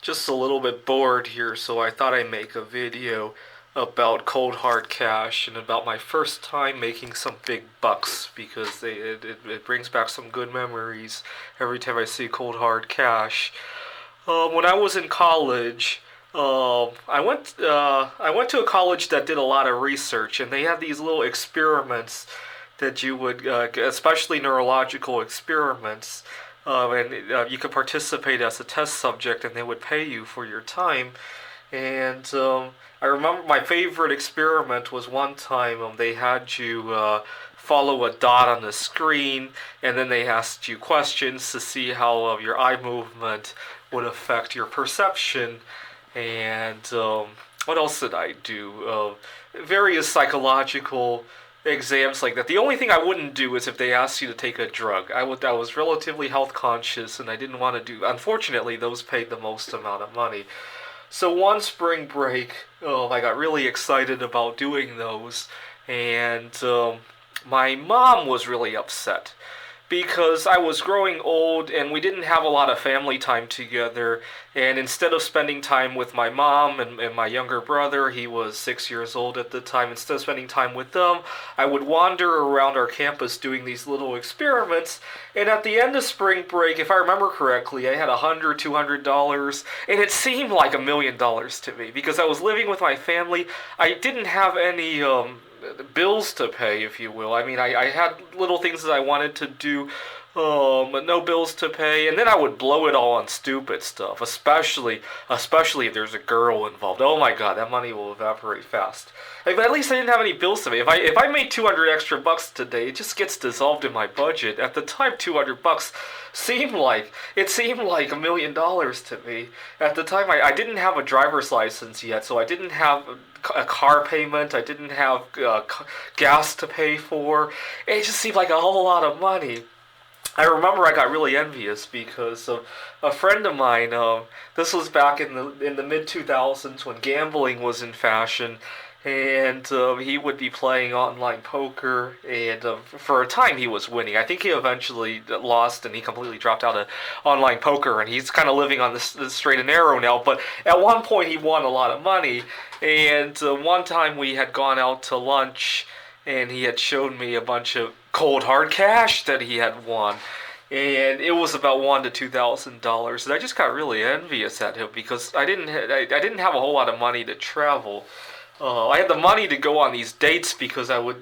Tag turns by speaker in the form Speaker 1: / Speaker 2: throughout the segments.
Speaker 1: just a little bit bored here, so I thought I'd make a video about cold hard cash and about my first time making some big bucks because it brings back some good memories every time I see cold hard cash. When I was in college, I went to a college that did a lot of research, and they had these little experiments that you would, especially neurological experiments, and you could participate as a test subject, and they would pay you for your time. And I remember my favorite experiment was one time they had you follow a dot on the screen, and then they asked you questions to see how your eye movement would affect your perception. And what else did I do? Various psychological exams like that. The only thing I wouldn't do is if they asked you to take a drug. I was relatively health conscious and I didn't want to do. Unfortunately, those paid the most amount of money. So one spring break, I got really excited about doing those, and my mom was really upset because I was growing old and we didn't have a lot of family time together. And instead of spending time with my mom and my younger brother, he was 6 years old at the time, instead of spending time with them, I would wander around our campus doing these little experiments. And at the end of spring break, if I remember correctly, I had $100, $200, and it seemed like $1 million to me because I was living with my family. I didn't have any bills to pay, if you will. I mean, I had little things that I wanted to do, but no bills to pay, and then I would blow it all on stupid stuff, especially if there's a girl involved. Oh my god, that money will evaporate fast. Like, but at least I didn't have any bills to pay. If I made 200 extra bucks today, it just gets dissolved in my budget. At the time, 200 bucks seemed like $1 million to me. At the time, I didn't have a driver's license yet, so I didn't have a car payment. I didn't have gas to pay for. It just seemed like a whole lot of money. I remember I got really envious because a friend of mine. This was back in the mid 2000s when gambling was in fashion, and he would be playing online poker, and for a time he was winning. I think he eventually lost, and he completely dropped out of online poker, and he's kind of living on this straight and narrow now. But at one point he won a lot of money, and one time we had gone out to lunch, and he had shown me a bunch of cold hard cash that he had won. And it was about $1,000 to $2,000, and I just got really envious at him because I didn't have a whole lot of money to travel. I had the money to go on these dates because I would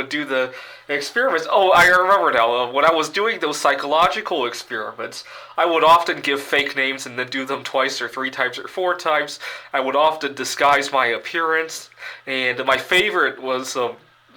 Speaker 1: do the experiments. Oh, I remember now. When I was doing those psychological experiments, I would often give fake names and then do them twice or three times or four times. I would often disguise my appearance, and my favorite was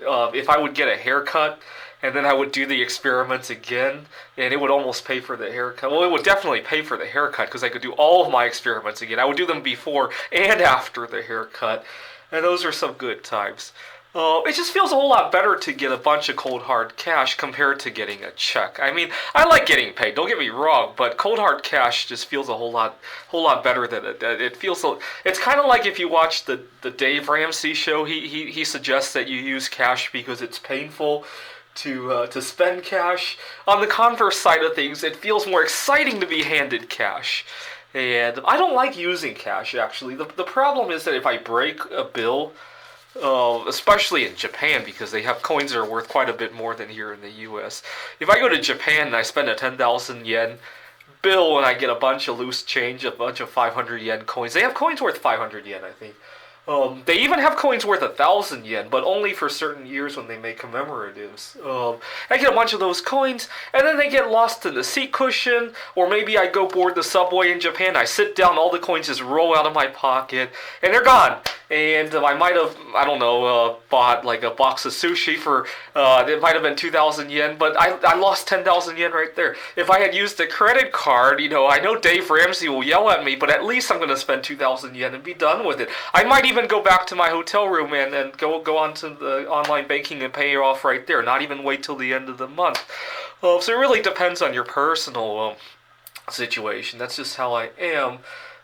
Speaker 1: if I would get a haircut. And then I would do the experiments again, and it would almost pay for the haircut. Well, it would definitely pay for the haircut because I could do all of my experiments again. I would do them before and after the haircut, and those are some good times. It just feels a whole lot better to get a bunch of cold hard cash compared to getting a check. I mean, I like getting paid. Don't get me wrong, but cold hard cash just feels a whole lot better than it. It feels. It's kind of like if you watch the Dave Ramsey show. He suggests that you use cash because it's painful to spend cash. On the converse side of things, it feels more exciting to be handed cash. And I don't like using cash, actually. The problem is that if I break a bill, especially in Japan, because they have coins that are worth quite a bit more than here in the US. If I go to Japan and I spend a 10,000 yen bill and I get a bunch of loose change, a bunch of 500 yen coins. They have coins worth 500 yen, I think. They even have coins worth 1,000 yen, but only for certain years when they make commemoratives. I get a bunch of those coins, and then they get lost in the seat cushion, or maybe I go board the subway in Japan, I sit down, all the coins just roll out of my pocket, and they're gone. And I might have, I don't know, bought like a box of sushi for, it might have been 2,000 yen, but I lost 10,000 yen right there. If I had used a credit card, I know Dave Ramsey will yell at me, but at least I'm going to spend 2,000 yen and be done with it. I might even go back to my hotel room and go onto the online banking and pay it off right there, not even wait till the end of the month. So it really depends on your personal situation. That's just how I am.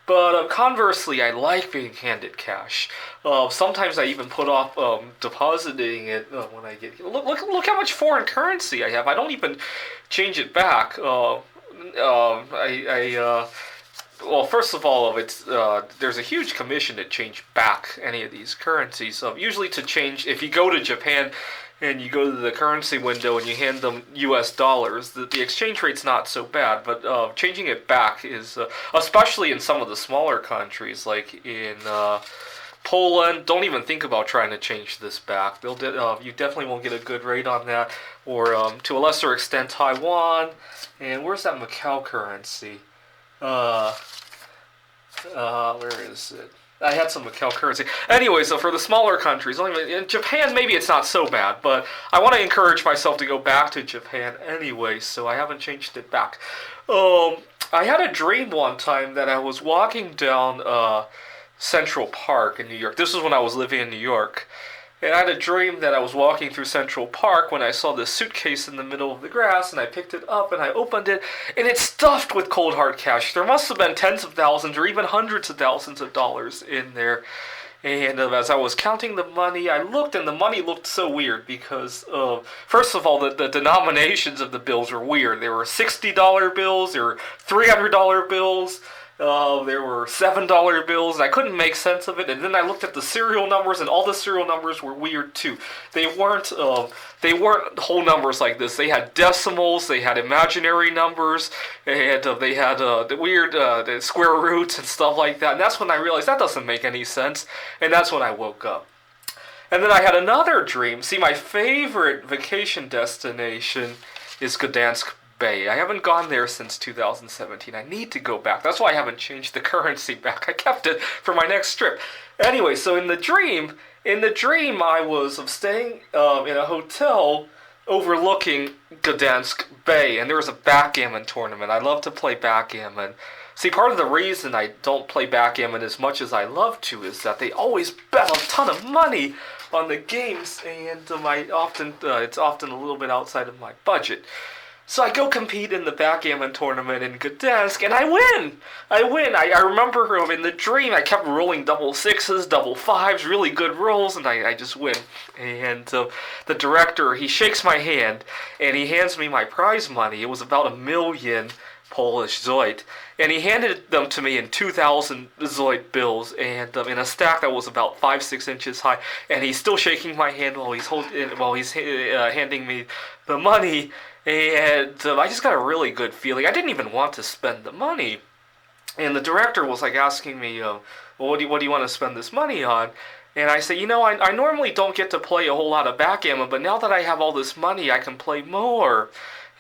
Speaker 1: But conversely, I like being handed cash. Sometimes I even put off depositing it when I get here. Look how much foreign currency I have. I don't even change it back. I well, first of all, there's a huge commission to change back any of these currencies. So usually to change, if you go to Japan and you go to the currency window and you hand them U.S. dollars, the exchange rate's not so bad. But changing it back is, especially in some of the smaller countries, like in Poland, don't even think about trying to change this back. You definitely won't get a good rate on that. Or to a lesser extent, Taiwan. And where's that Macau currency? Where is it? I had some Macau currency. Anyway, so for the smaller countries, in Japan, maybe it's not so bad, but I want to encourage myself to go back to Japan anyway, so I haven't changed it back. I had a dream one time that I was walking down Central Park in New York. This was when I was living in New York. And I had a dream that I was walking through Central Park when I saw this suitcase in the middle of the grass, and I picked it up and I opened it, and it's stuffed with cold hard cash. There must have been tens of thousands or even hundreds of thousands of dollars in there. And as I was counting the money, I looked, and the money looked so weird because, first of all, the denominations of the bills were weird. There were $60 bills, there were $300 bills. There were $7 bills, and I couldn't make sense of it. And then I looked at the serial numbers, and all the serial numbers were weird too. They weren't whole numbers like this. They had decimals, they had imaginary numbers, and they had the weird the square roots and stuff like that. And that's when I realized that doesn't make any sense. And that's when I woke up. And then I had another dream. See, my favorite vacation destination is Gdansk Bay. I haven't gone there since 2017. I need to go back. That's why I haven't changed the currency back. I kept it for my next trip. Anyway, so in the dream I was staying in a hotel overlooking Gdansk Bay, and there was a backgammon tournament. I love to play backgammon. See, part of the reason I don't play backgammon as much as I love to is that they always bet a ton of money on the games, and it's often a little bit outside of my budget. So I go compete in the backgammon tournament in Gdansk, and I win! I remember in the dream I kept rolling double sixes, double fives, really good rolls, and I just win. And the director, he shakes my hand, and he hands me my prize money. It was about 1,000,000 Polish Zoid. And he handed them to me in 2,000 Zoid bills, and in a stack that was about 5-6 inches high. And he's still shaking my hand while he's handing me the money. And I just got a really good feeling. I didn't even want to spend the money. And the director was like asking me, well, what do you want to spend this money on? And I said, I normally don't get to play a whole lot of backgammon, but now that I have all this money, I can play more.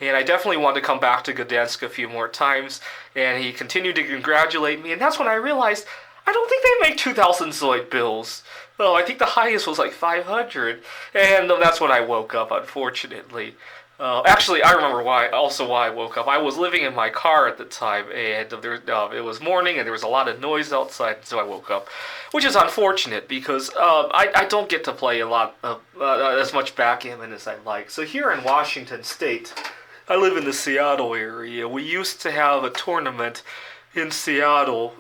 Speaker 1: And I definitely want to come back to Gdansk a few more times. And he continued to congratulate me. And that's when I realized, I don't think they make 2,000 Zoid bills. Oh, I think the highest was like 500. And that's when I woke up, unfortunately. Actually, I remember why I woke up. I was living in my car at the time, and it was morning, and there was a lot of noise outside, so I woke up. Which is unfortunate, because I don't get to play a lot of as much backgammon as I like. So here in Washington State, I live in the Seattle area. We used to have a tournament in Seattle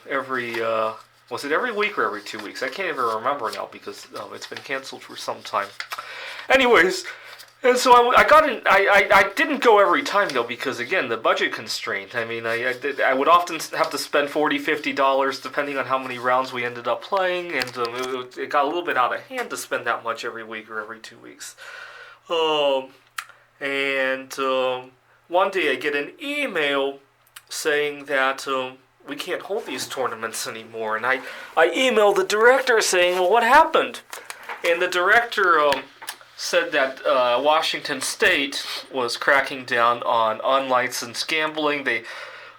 Speaker 1: every week or every 2 weeks? I can't even remember now, because it's been canceled for some time. Anyways... And so I didn't go every time, though, because, again, the budget constraint. I mean, I would often have to spend $40, $50, depending on how many rounds we ended up playing, and it got a little bit out of hand to spend that much every week or every 2 weeks. One day I get an email saying that we can't hold these tournaments anymore, and I emailed the director saying, well, what happened? And the director... said that Washington State was cracking down on unlicensed gambling. In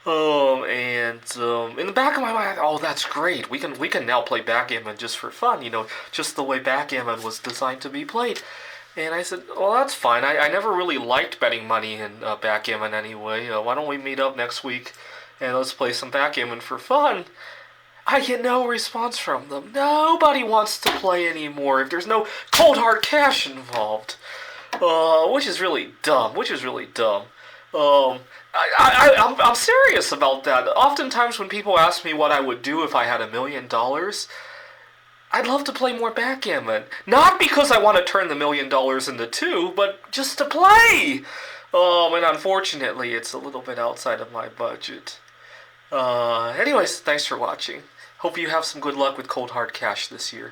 Speaker 1: the back of my mind, oh, that's great. We can now play backgammon just for fun, just the way backgammon was designed to be played. And I said, well, that's fine. I never really liked betting money in backgammon anyway. Why don't we meet up next week and let's play some backgammon for fun? I get no response from them. Nobody wants to play anymore if there's no cold hard cash involved. Which is really dumb. I'm serious about that. Oftentimes when people ask me what I would do if I had $1 million, I'd love to play more backgammon. Not because I want to turn the $1 million into two, but just to play. And unfortunately, it's a little bit outside of my budget. Anyways, thanks for watching. Hope you have some good luck with Cold Hard Cash this year.